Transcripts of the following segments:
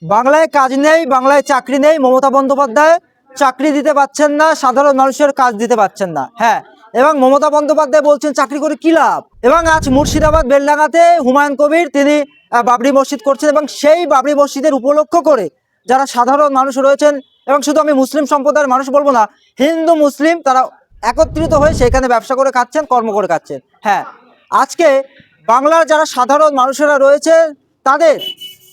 বাংলায় কাজ নেই, বাংলায় চাকরি নেই। মমতা বন্দ্যোপাধ্যায় চাকরি দিতে পারছেন না, সাধারণ মানুষের কাজ দিতে পারছেন না। হ্যাঁ, এবং মমতা বন্দ্যোপাধ্যায় বলছেন চাকরি করে কি লাভ। এবং আজ মুর্শিদাবাদ বেলডাঙ্গাতে হুমায়ুন কবির তিনি বাবরি মসজিদ করছেন, এবং সেই বাবরি মসজিদের উপলক্ষ করে যারা সাধারণ মানুষ রয়েছেন, এবং শুধু আমি মুসলিম সম্প্রদায়ের মানুষ বলবো না, হিন্দু মুসলিম তারা একত্রিত হয়ে সেখানে ব্যবসা করে খাচ্ছেন, কর্ম করে খাচ্ছেন। হ্যাঁ, আজকে বাংলার যারা সাধারণ মানুষেরা রয়েছে তাদের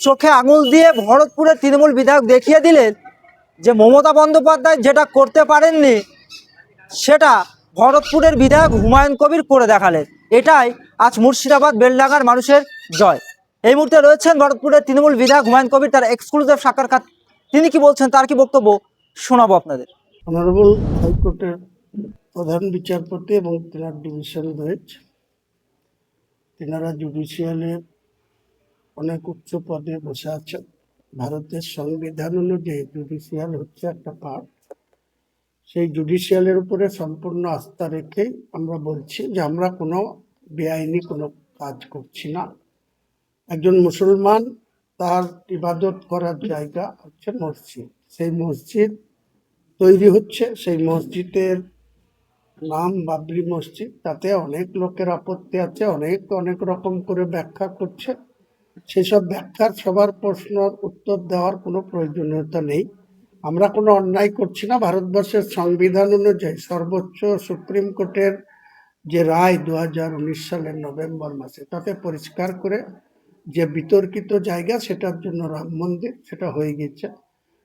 চোখে আঙুল দিয়ে ভরতপুরের তৃণমূল বিধায়ক দেখিয়ে দিলেন যে মমতা বন্দ্যোপাধ্যায় যেটা করতে পারেননি সেটা ভরতপুরের বিধায়ক হুমায়ুন কবির করে দেখালেন। এটাই আজ মুর্শিদাবাদ বেলডাঙ্গার মানুষের জয়। এই মুহূর্তে রয়েছেন ভরতপুরের তৃণমূল বিধায়ক হুমায়ুন কবির, তার এক্সক্লুসিভ সাক্ষাৎকার। তিনি কি বলছেন, তার কি বক্তব্য, শোনাবো আপনাদের। অনারেবল হাইকোর্টের প্রধান বিচারপতি এবং তেনার ডিভিশন বেঞ্চ, তেনারা জুডিশিয়ালের অনেক উচ্চ পদে বসে আছেন। ভারতের সংবিধান অনুযায়ী জুডিশিয়াল হচ্ছে একটা পার্ট। সেই জুডিশিয়ালের উপরে সম্পূর্ণ আস্থা রেখেই আমরা বলছি যে আমরা কোনো বেআইনি কোনো কাজ করছি না। একজন মুসলমান তার ইবাদত করার জায়গা হচ্ছে মসজিদ। সেই মসজিদ তৈরি হচ্ছে, সেই মসজিদের নাম বাবরি মসজিদ। তাতে অনেক লোকের আপত্তি আছে, অনেক অনেক রকম করে ব্যাখ্যা করছে। সেসব ব্যাখ্যার সবার প্রশ্নের উত্তর দেওয়ার কোনো প্রয়োজনীয়তা নেই। আমরা কোনো অন্যায় করছি না। ভারতবর্ষের সংবিধান অনুযায়ী সর্বোচ্চ সুপ্রিম কোর্টের যে রায় 2019 সালের নভেম্বর মাসে, তাতে পরিষ্কার করে যে বিতর্কিত জায়গা সেটার জন্য রাম মন্দির সেটা হয়ে গেছে।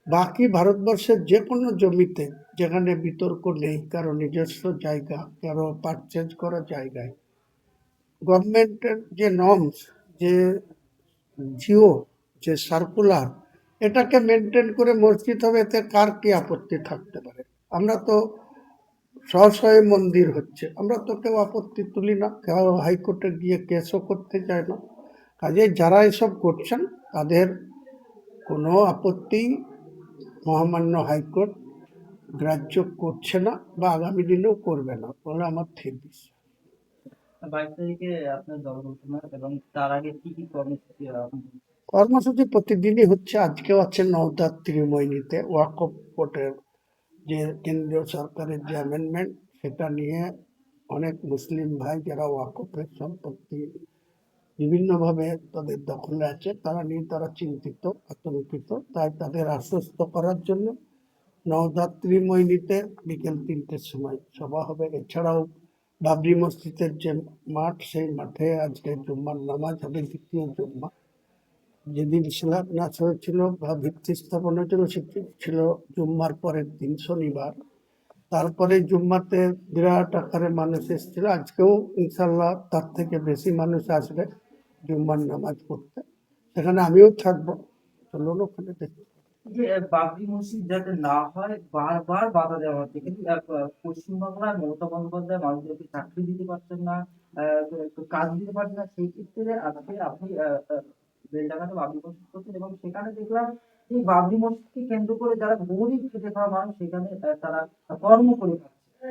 বাকি ভারতবর্ষের যে কোনো জমিতে যেখানে বিতর্ক নেই, কারো নিজস্ব জায়গা, কারো পারচেজ করা জায়গায়, গভর্নমেন্টের যে নর্মস, যে জিও, যে সার্কুলার, এটাকে মেনটেন করে মসজিদ হবে, এতে কার কি আপত্তি থাকতে পারে? আমরা তো স্বশয়ে মন্দির হচ্ছে, আমরা তো কেউ আপত্তি তুলি না, কেউ হাইকোর্টে গিয়ে কেসও করতে চায় না। কাজে যারা এসব করছেন তাদের কোনো আপত্তি মহামান্য হাইকোর্ট গ্রাহ্য করছে না বা আগামী দিনেও করবে না বলে আমার ঠিক বিশ্বাস। 22 তারিখে আপনার দল ঘোষণা এবং তার আগে কি কি কর্মসূচি কর্মসূচি প্রতিদিনই হচ্ছে। আজকেও আছে নবরাত্রি মৈনীতে ওয়াকফ বোর্ডের যে কেন্দ্রীয় সরকারের যে অ্যামেন্ডমেন্ট, সেটা নিয়ে অনেক মুসলিম ভাই যারা ওয়াকফের সম্পত্তি বিভিন্নভাবে তাদের দখলে আছে, তারা নিয়ে তারা চিন্তিত, আতঙ্কিত। তাই তাদের আশ্বস্ত করার জন্য নবরাত্রি মৈনীতে বিকেল 3টের সময় সভা হবে। এছাড়াও বাবরি মসজিদের যে মাঠ, সেই মাঠে আজকে জুম্মার নামাজ হবে, দ্বিতীয় জুম্মা। যেদিন শিলান্যাস হয়েছিল বা ভিত্তি স্থাপন হয়েছিল সেটি ছিল জুম্মার পরের দিন, শনিবার। তারপরে জুম্মাতে বিরাট আকারে মানুষ এসেছিল। আজকেও ইনশাল্লাহ তার থেকে বেশি মানুষ আসবে জুম্মার নামাজ পড়তে। সেখানে আমিও থাকবো, চলুন ওখানে দেখি। যে বাবরি মসজিদ যাতে না হয় বারবার বাধা দেওয়া হচ্ছে, কিন্তু পশ্চিমবাংলার মমতা বন্দ্যোপাধ্যায় মানুষদেরকে চাকরি দিতে পারছেন না, কাজ দিতে পারছেন না। সেই ক্ষেত্রে আজকে আপনি বেলডাঙ্গাতে বাবরি মসজিদ করছেন এবং সেখানে দেখলাম এই বাবরি মসজিদকে কেন্দ্র করে যারা গরিব খেটে খাওয়া মানুষ সেখানে তারা কর্ম করে খাচ্ছে।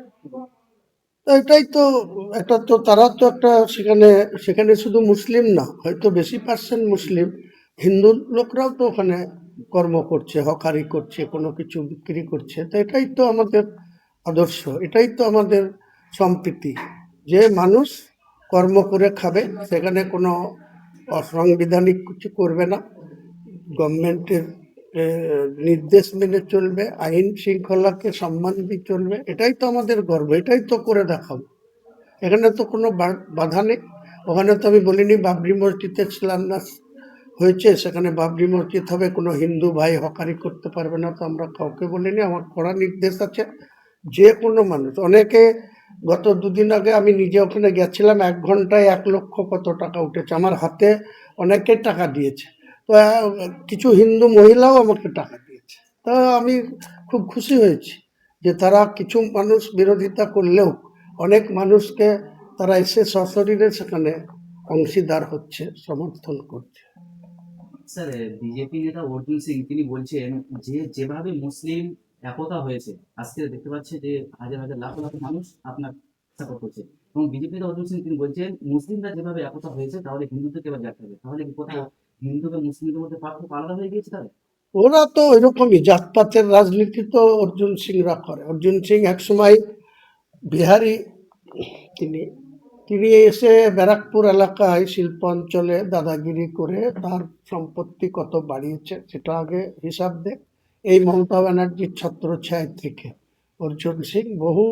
তো এটাই তো একটা, তো তারা তো একটা সেখানে সেখানে শুধু মুসলিম না, হয়তো বেশি পার্সেন্ট মুসলিম, হিন্দু লোকরাও তো ওখানে কর্ম করছে, হকারি করছে, কোনো কিছু বিক্রি করছে। তো এটাই তো আমাদের আদর্শ, এটাই তো আমাদের সম্প্রীতি, যে মানুষ কর্ম করে খাবে, সেখানে কোনো অসাংবিধানিক কিছু করবে না, গভর্নমেন্টের নির্দেশ মেনে চলবে, আইন শৃঙ্খলাকে সম্মান দিয়ে চলবে। এটাই তো আমাদের গর্ব, এটাই তো করে দেখাবো। এখানে তো কোনো বাধা নেই। ওখানে তো আমি বলিনি বাবরি মসজিদের শিলান্যাস হয়েছে, সেখানে বাবরি মসজিদ হবে, কোনো হিন্দু ভাই হকারি করতে পারবে না, তো আমরা কাউকে বলিনি। আমার কড়া নির্দেশ আছে, যে কোনো মানুষ। অনেকে গত দুদিন আগে আমি নিজে ওখানে গেছিলাম, 1 ঘন্টায় 1 লক্ষ কত টাকা উঠেছে আমার হাতে, অনেকে টাকা দিয়েছে। তো কিছু হিন্দু মহিলাও আমাকে টাকা দিয়েছে। তা আমি খুব খুশি হয়েছি যে তারা, কিছু মানুষ বিরোধিতা করলেও অনেক মানুষকে তারা এসে সশরীরে সেখানে অংশীদার হচ্ছে, সমর্থন করছে। স্যার, বিজেপি নেতা অর্জুন সিং তিনি বলছেন যে যেভাবে মুসলিম একতা হয়েছে, আজকে দেখতে পাচ্ছে যে হাজার হাজার লাখ লাখ মানুষ আপনার সাপোর্ট করছে, এবং বিজেপি নেতা অর্জুন সিং তিনি বলছেন মুসলিমরা যেভাবে একতা হয়েছে তাহলে হিন্দুদেরকে এবার দেখতে হবে, তাহলে কি কোথাও হিন্দু বা মুসলিমদের মধ্যে পার্থক্য আলাদা হয়ে গিয়েছে তাহলে? ওরা তো ওইরকমই জাতপাতের রাজনীতি তো অর্জুন সিংরা করে। অর্জুন সিং একসময় বিহারি, তিনি তিনি এসে ব্যারাকপুর এলাকায় শিল্প অঞ্চলে দাদাগিরি করে তার সম্পত্তি কত বাড়িয়েছে সেটা আগে হিসাব দেখ। এই মমতা ব্যানার্জির ছত্রছায়া থেকে অর্জুন সিং বহু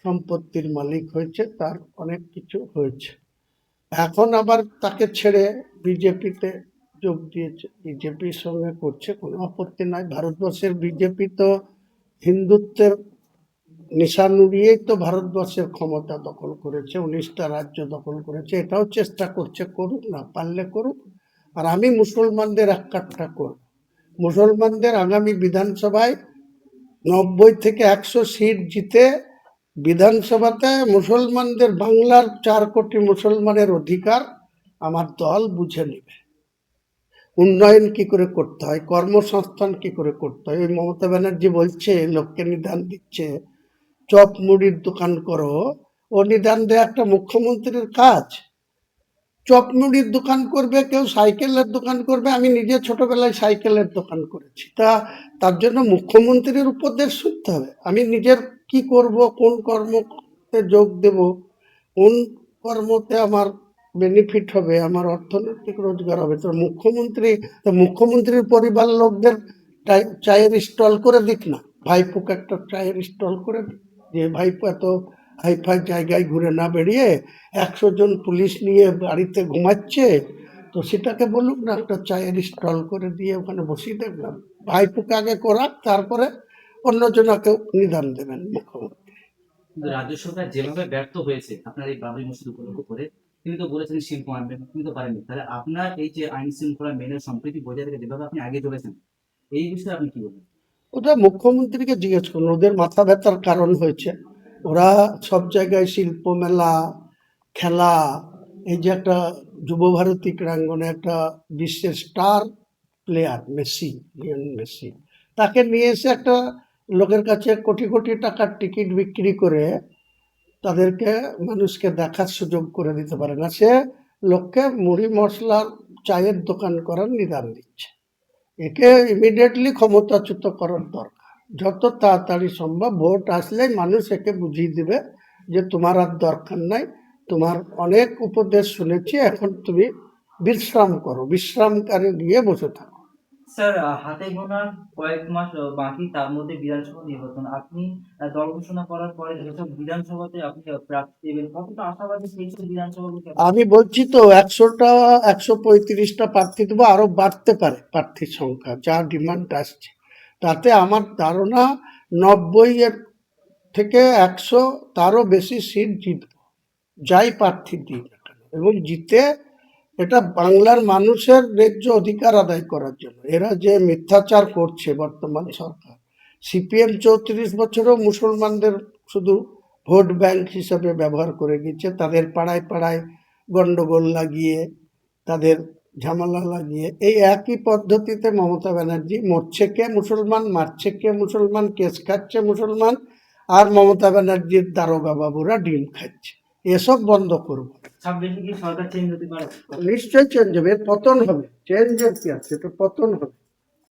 সম্পত্তির মালিক হয়েছে, তার অনেক কিছু হয়েছে। এখন আবার তাকে ছেড়ে বিজেপিতে যোগ দিয়েছে, বিজেপির সঙ্গে করছে, কোনো আপত্তি নাই। ভারতবর্ষের বিজেপি তো হিন্দুত্বের নিশান উড়িয়েই তো ভারতবর্ষের ক্ষমতা দখল করেছে, 19টা রাজ্য দখল করেছে। এটাও চেষ্টা করছে, করুক না, পারলে করুক। আর আমি মুসলমানদের এক কাঠটা করব। মুসলমানদের আগামী বিধানসভায় 90 থেকে 100 সিট জিতে বিধানসভাতে মুসলমানদের, বাংলার 4 কোটি মুসলমানের অধিকার আমার দল বুঝে নেবে। উন্নয়ন কি করে করতে হয়, কর্মসংস্থান কি করে করতে হয়। ওই মমতা ব্যানার্জি বলছে লোককে নিদান দিচ্ছে, চপ মুড়ির দোকান করো, ও নিদান দেয়া একটা মুখ্যমন্ত্রীর কাজ? চপ মুড়ির দোকান করবে কেউ, সাইকেলের দোকান করবে। আমি নিজে ছোটবেলায় সাইকেলের দোকান করেছি। তার জন্য মুখ্যমন্ত্রীর উপদেশ শুনতে হবে? আমি নিজের কি করব, কোন কর্মতে যোগ দেব, কোন কর্মতে আমার বেনিফিট হবে, আমার অর্থনৈতিক রোজগার হবে, তো মুখ্যমন্ত্রীর পরিবার লোকদের চায়ের স্টল করে দিক না। ভাইপোকে একটা চায়ের স্টল করে দিক, যে ভাইপো এত হাইফাই জায়গায় ঘুরে না বেরিয়ে 100 জন পুলিশ নিয়ে বাড়িতে ঘুমাচ্ছে, তো সেটাকে বলুক না, একটা চায়ের স্টল করে দিয়ে ওখানে বসিয়ে দেখলাম। ভাইপোকে আগে করাক, তারপরে অন্যজনকে নিদান দেবেন মুখ্যমন্ত্রী। কিন্তু রাজ্য সরকার যেভাবে ব্যর্থ হয়েছে আপনার এই বাবরি মসজিদ উপলক্ষ করে, তিনি তো বলেছেন শিল্প আনবেন, কিন্তু পারেননি। তাহলে আপনার এই যে আইন শৃঙ্খলা মেনে সম্প্রীতি বজায় রেখে যেভাবে আপনি আগে চলেছেন, এই বিষয়ে আপনি কি বলবেন? ওটা মুখ্যমন্ত্রীকে জিজ্ঞেস করুন, ওদের মাথা ব্যথার কারণ হয়েছে। ওরা সব জায়গায় শিল্প মেলা, খেলা, এই যে একটা যুবভারতী ক্রীড়াঙ্গনে একটা বিশ্বের star player Messi, Lionel Messi, তাকে নিয়ে এসে একটা লোকের কাছে কোটি কোটি টাকার টিকিট বিক্রি করে তাদেরকে, মানুষকে দেখার সুযোগ করে দিতে পারে না। সে লোককে মুড়ি মশলার চায়ের দোকান করার নিদান দিচ্ছে। একে ইমিডিয়েটলি ক্ষমতাচ্যুত করার দরকার, যত তাড়াতাড়ি সম্ভব। ভোট আসলেই মানুষ একে বুঝিয়ে দেবে যে তোমার আর দরকার নাই, তোমার অনেক উপদেশ শুনেছি, এখন তুমি বিশ্রাম করো, বিশ্রামকারে গিয়ে বসে থাকো। স্যার, হাতে গোনা কয়েক মাস বাকি, তার মধ্যে বিধানসভা নির্বাচন। আপনি দল ঘোষণা করার পরে যেসব বিধানসভাতে আপনি প্রার্থী দেবেন, কতটা আশাবাদী সেই সব বিধানসভাগুলোকে? আমি বলছি তো 135টা প্রার্থী দেবো, আরো বাড়তে পারে প্রার্থীর সংখ্যা, যা ডিমান্ড আসছে। তাতে আমার ধারণা 90 থেকে 100, তারও বেশি সিট জিতব, যাই প্রার্থী দিই না কেন। এবং জিতে এটা বাংলার মানুষের ন্যায্য অধিকার আদায় করার জন্য। এরা যে মিথ্যাচার করছে বর্তমান সরকার, সিপিএম 34 বছরও মুসলমানদের শুধু ভোট ব্যাংক হিসাবে ব্যবহার করে গেছে। তাদের পাড়ায় পাড়ায় গন্ডগোল লাগিয়ে, তাদের ঝামেলা লাগিয়ে, এই একই পদ্ধতিতে মমতা ব্যানার্জি মরছে কে মুসলমান, মারছে কে মুসলমান, কেস খাচ্ছে মুসলমান, আর মমতা ব্যানার্জির দারোগা বাবুরা ডিম খাচ্ছে। এসব বন্ধ করবো। 26 কি সরকার চেঞ্জ হতে পারে? নিশ্চয়ই চেঞ্জ হবে, এর পতন হবে। চেঞ্জের কি আছে, এটা পতন হবে।